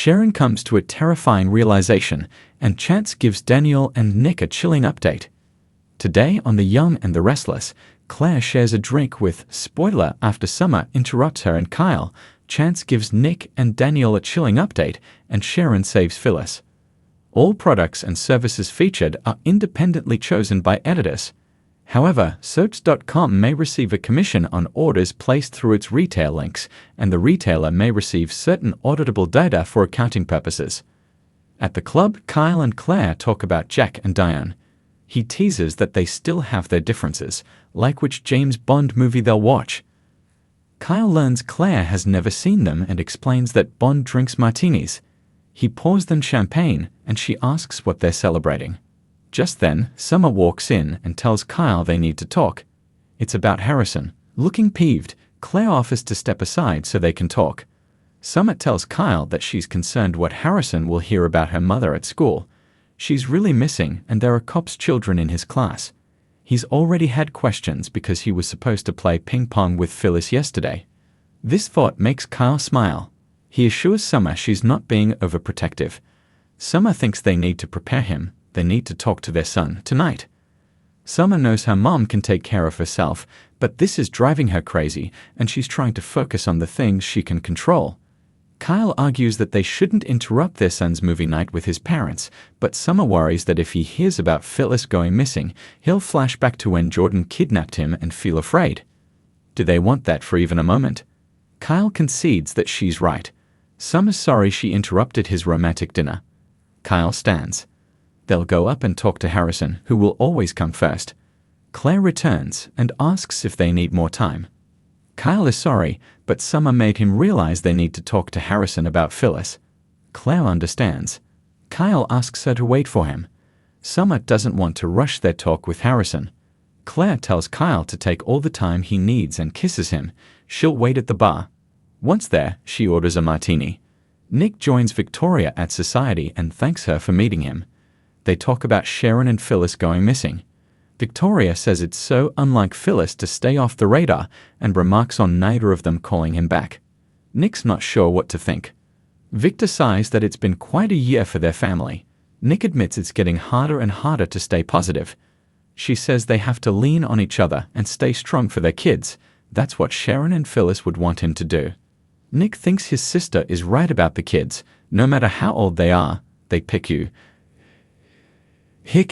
Sharon comes to a terrifying realization, and Chance gives Daniel and Nick a chilling update. Today on The Young and the Restless, Claire shares a drink with, spoiler, after Summer interrupts her and Kyle. Chance gives Nick and Daniel a chilling update, and Sharon saves Phyllis. All products and services featured are independently chosen by editors. However, Soaps.com may receive a commission on orders placed through its retail links, and the retailer may receive certain auditable data for accounting purposes. At the club, Kyle and Claire talk about Jack and Diane. He teases that they still have their differences, like which James Bond movie they'll watch. Kyle learns Claire has never seen them and explains that Bond drinks martinis. He pours them champagne, and she asks what they're celebrating. Just then, Summer walks in and tells Kyle they need to talk. It's about Harrison. Looking peeved, Claire offers to step aside so they can talk. Summer tells Kyle that she's concerned what Harrison will hear about her mother at school. She's really missing, and there are cops' children in his class. He's already had questions because he was supposed to play ping pong with Phyllis yesterday. This thought makes Kyle smile. He assures Summer she's not being overprotective. Summer thinks they need to prepare him. They need to talk to their son tonight. Summer knows her mom can take care of herself, but this is driving her crazy, and she's trying to focus on the things she can control. Kyle argues that they shouldn't interrupt their son's movie night with his parents, but Summer worries that if he hears about Phyllis going missing, he'll flash back to when Jordan kidnapped him and feel afraid. Do they want that for even a moment? Kyle concedes that she's right. Summer's sorry she interrupted his romantic dinner. Kyle stands. They'll go up and talk to Harrison, who will always come first. Claire returns and asks if they need more time. Kyle is sorry, but Summer made him realize they need to talk to Harrison about Phyllis. Claire understands. Kyle asks her to wait for him. Summer doesn't want to rush their talk with Harrison. Claire tells Kyle to take all the time he needs and kisses him. She'll wait at the bar. Once there, she orders a martini. Nick joins Victoria at Society and thanks her for meeting him. They talk about Sharon and Phyllis going missing. Victoria says it's so unlike Phyllis to stay off the radar and remarks on neither of them calling him back. Nick's not sure what to think. Victor sighs that it's been quite a year for their family. Nick admits it's getting harder and harder to stay positive. She says they have to lean on each other and stay strong for their kids. That's what Sharon and Phyllis would want him to do. Nick thinks his sister is right about the kids. No matter how old they are, they pick you. He.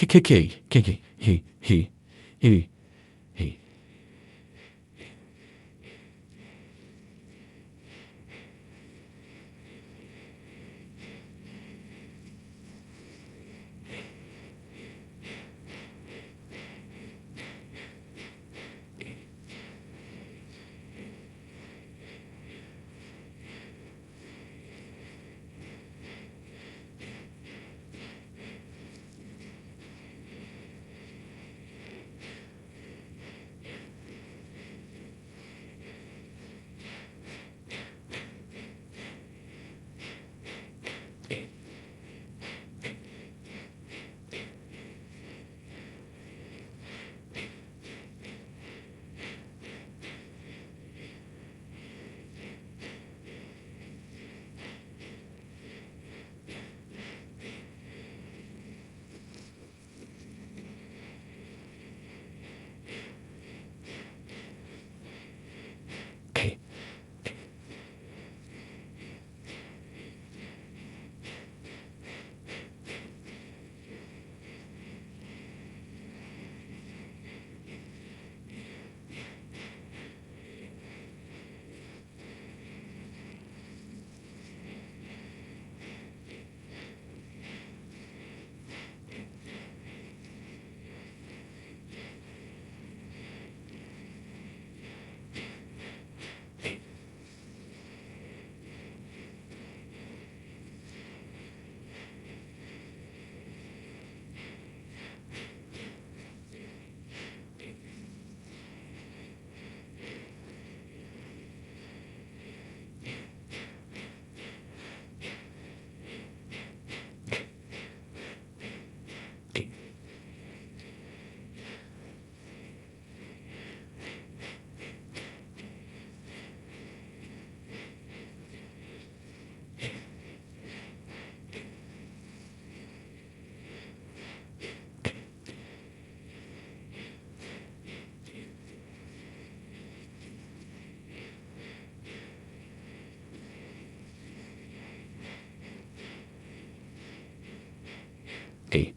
A.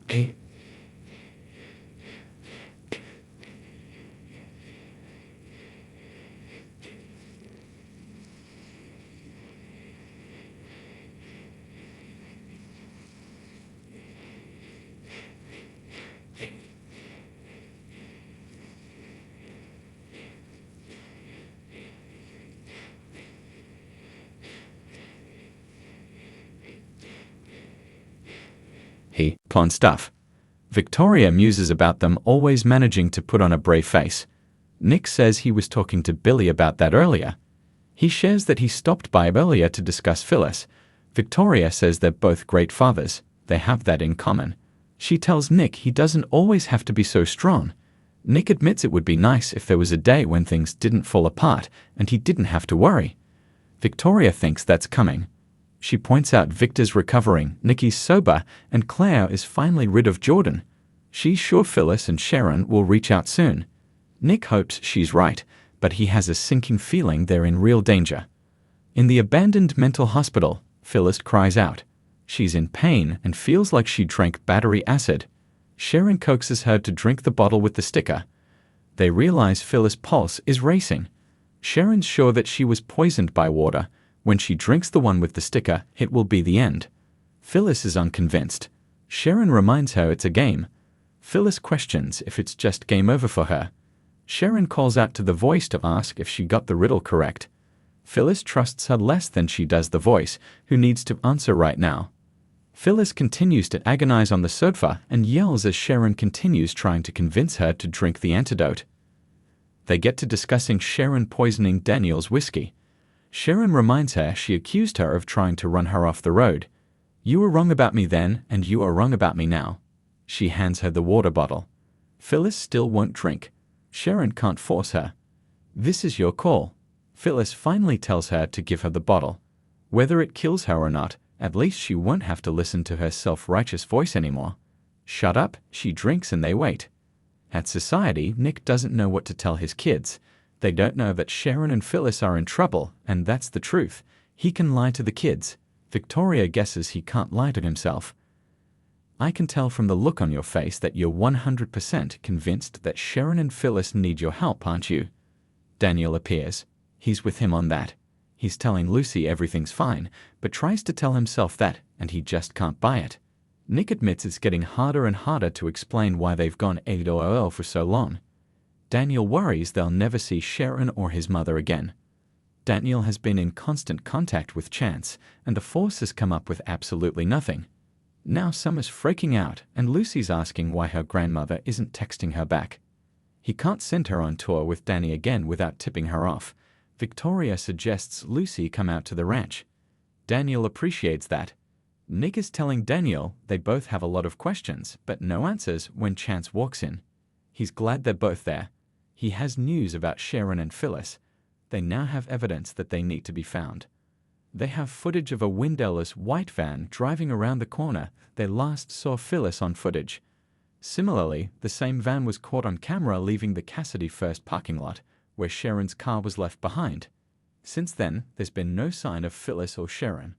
A. He pawn stuff. Victoria muses about them always managing to put on a brave face. Nick says he was talking to Billy about that earlier. He shares that he stopped by earlier to discuss Phyllis. Victoria says they're both great fathers. They have that in common. She tells Nick he doesn't always have to be so strong. Nick admits it would be nice if there was a day when things didn't fall apart and he didn't have to worry. Victoria thinks that's coming. She points out Victor's recovering, Nikki's sober, and Claire is finally rid of Jordan. She's sure Phyllis and Sharon will reach out soon. Nick hopes she's right, but he has a sinking feeling they're in real danger. In the abandoned mental hospital, Phyllis cries out. She's in pain and feels like she drank battery acid. Sharon coaxes her to drink the bottle with the sticker. They realize Phyllis' pulse is racing. Sharon's sure that she was poisoned by water. When she drinks the one with the sticker, it will be the end. Phyllis is unconvinced. Sharon reminds her it's a game. Phyllis questions if it's just game over for her. Sharon calls out to the voice to ask if she got the riddle correct. Phyllis trusts her less than she does the voice, who needs to answer right now. Phyllis continues to agonize on the sofa and yells as Sharon continues trying to convince her to drink the antidote. They get to discussing Sharon poisoning Daniel's whiskey. Sharon reminds her she accused her of trying to run her off the road. You were wrong about me then, and you are wrong about me now. She hands her the water bottle. Phyllis still won't drink. Sharon can't force her. This is your call. Phyllis finally tells her to give her the bottle. Whether it kills her or not, at least she won't have to listen to her self-righteous voice anymore. Shut up, she drinks and they wait. At society, Nick doesn't know what to tell his kids. They don't know that Sharon and Phyllis are in trouble, and that's the truth. He can lie to the kids. Victoria guesses he can't lie to himself. I can tell from the look on your face that you're 100% convinced that Sharon and Phyllis need your help, aren't you? Daniel appears. He's with him on that. He's telling Lucy everything's fine, but tries to tell himself that, and he just can't buy it. Nick admits it's getting harder and harder to explain why they've gone AWOL for so long. Daniel worries they'll never see Sharon or his mother again. Daniel has been in constant contact with Chance, and the Force has come up with absolutely nothing. Now Summer's freaking out, and Lucy's asking why her grandmother isn't texting her back. He can't send her on tour with Danny again without tipping her off. Victoria suggests Lucy come out to the ranch. Daniel appreciates that. Nick is telling Daniel they both have a lot of questions, but no answers when Chance walks in. He's glad they're both there. He has news about Sharon and Phyllis. They now have evidence that they need to be found. They have footage of a windowless white van driving around the corner they last saw Phyllis on footage. Similarly, the same van was caught on camera leaving the Cassidy First parking lot, where Sharon's car was left behind. Since then, there's been no sign of Phyllis or Sharon.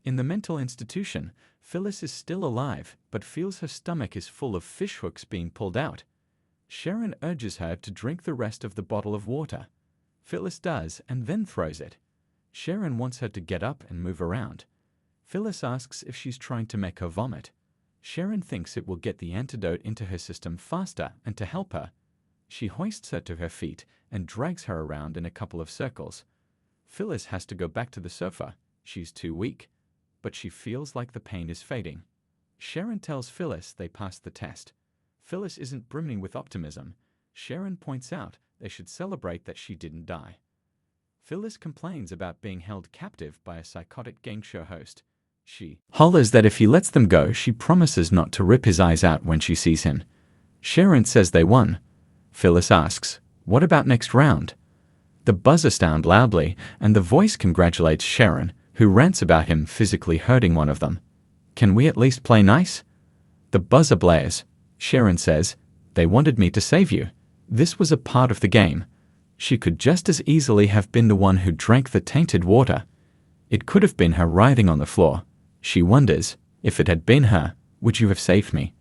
In the mental institution, Phyllis is still alive, but feels her stomach is full of fishhooks being pulled out. Sharon urges her to drink the rest of the bottle of water. Phyllis does and then throws it. Sharon wants her to get up and move around. Phyllis asks if she's trying to make her vomit. Sharon thinks it will get the antidote into her system faster and to help her. She hoists her to her feet and drags her around in a couple of circles. Phyllis has to go back to the sofa. She's too weak, but she feels like the pain is fading. Sharon tells Phyllis they passed the test. Phyllis isn't brimming with optimism. Sharon points out they should celebrate that she didn't die. Phyllis complains about being held captive by a psychotic game show host. She hollers that if he lets them go, she promises not to rip his eyes out when she sees him. Sharon says they won. Phyllis asks, "What about next round?" The buzzer sounds loudly, and the voice congratulates Sharon, who rants about him physically hurting one of them. "Can we at least play nice?" The buzzer blares. Sharon says, "They wanted me to save you. This was a part of the game." She could just as easily have been the one who drank the tainted water. It could have been her writhing on the floor. She wonders, if it had been her, Would you have saved me?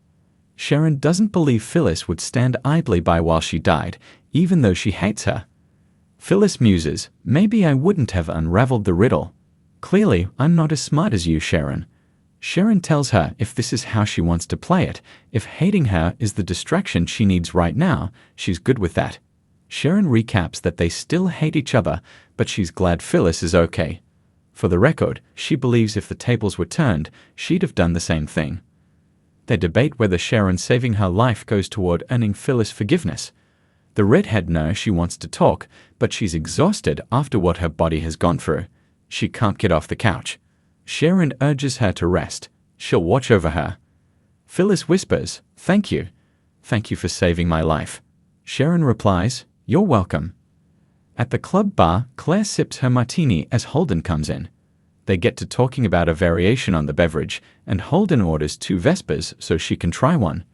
Sharon doesn't believe Phyllis would stand idly by while she died, even though she hates her. Phyllis muses, maybe I wouldn't have unraveled the riddle. Clearly, I'm not as smart as you, Sharon. Sharon tells her if this is how she wants to play it, if hating her is the distraction she needs right now, she's good with that. Sharon recaps that they still hate each other, but she's glad Phyllis is okay. For the record, she believes if the tables were turned, she'd have done the same thing. They debate whether Sharon saving her life goes toward earning Phyllis forgiveness. The redhead knows she wants to talk, but she's exhausted after what her body has gone through. She can't get off the couch. Sharon urges her to rest. She'll watch over her. Phyllis whispers, "Thank you. Thank you for saving my life." Sharon replies, "You're welcome." At the club bar, Claire sips her martini as Holden comes in. They get to talking about a variation on the beverage, and Holden orders 2 Vespers so she can try one.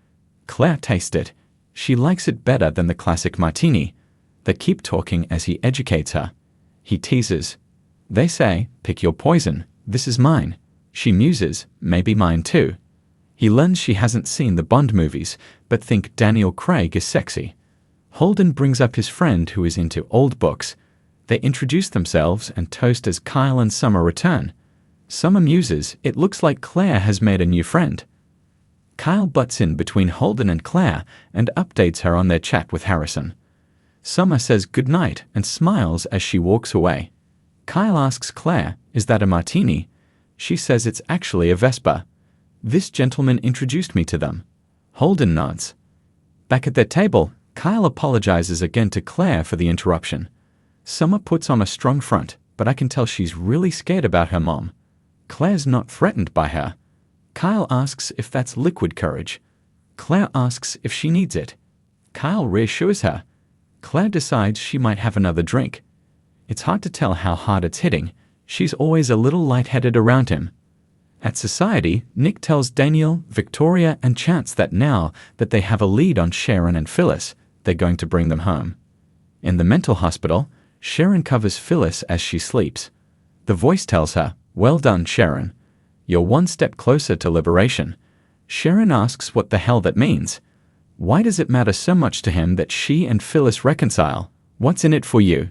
Claire tastes it. She likes it better than the classic martini. They keep talking as he educates her. He teases. They say, "Pick your poison. This is mine." She muses, "Maybe mine too." He learns she hasn't seen the Bond movies, but think Daniel Craig is sexy. Holden brings up his friend who is into old books. They introduce themselves and toast as Kyle and Summer return. Summer muses, it looks like Claire has made a new friend. Kyle butts in between Holden and Claire and updates her on their chat with Harrison. Summer says goodnight and smiles as she walks away. Kyle asks Claire, "Is that a martini?" She says it's actually a Vesper. "This gentleman introduced me to them." Holden nods. Back at their table, Kyle apologizes again to Claire for the interruption. Summer puts on a strong front, but I can tell she's really scared about her mom. Claire's not threatened by her. Kyle asks if that's liquid courage. Claire asks if she needs it. Kyle reassures her. Claire decides she might have another drink. It's hard to tell how hard it's hitting. She's always a little lightheaded around him. At society, Nick tells Daniel, Victoria, and Chance that now that they have a lead on Sharon and Phyllis, they're going to bring them home. In the mental hospital, Sharon covers Phyllis as she sleeps. The voice tells her, "Well done, Sharon. You're one step closer to liberation." Sharon asks what the hell that means. Why does it matter so much to him that she and Phyllis reconcile? What's in it for you?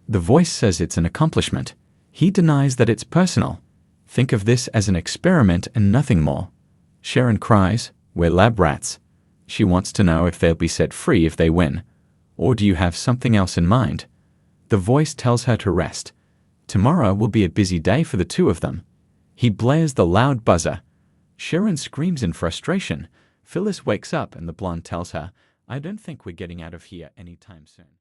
The voice says it's an accomplishment. He denies that it's personal. Think of this as an experiment and nothing more. Sharon cries, "We're lab rats." She wants to know if they'll be set free if they win. Or do you have something else in mind? The voice tells her to rest. Tomorrow will be a busy day for the two of them. He blares the loud buzzer. Sharon screams in frustration. Phyllis wakes up and the blonde tells her, "I don't think we're getting out of here anytime soon."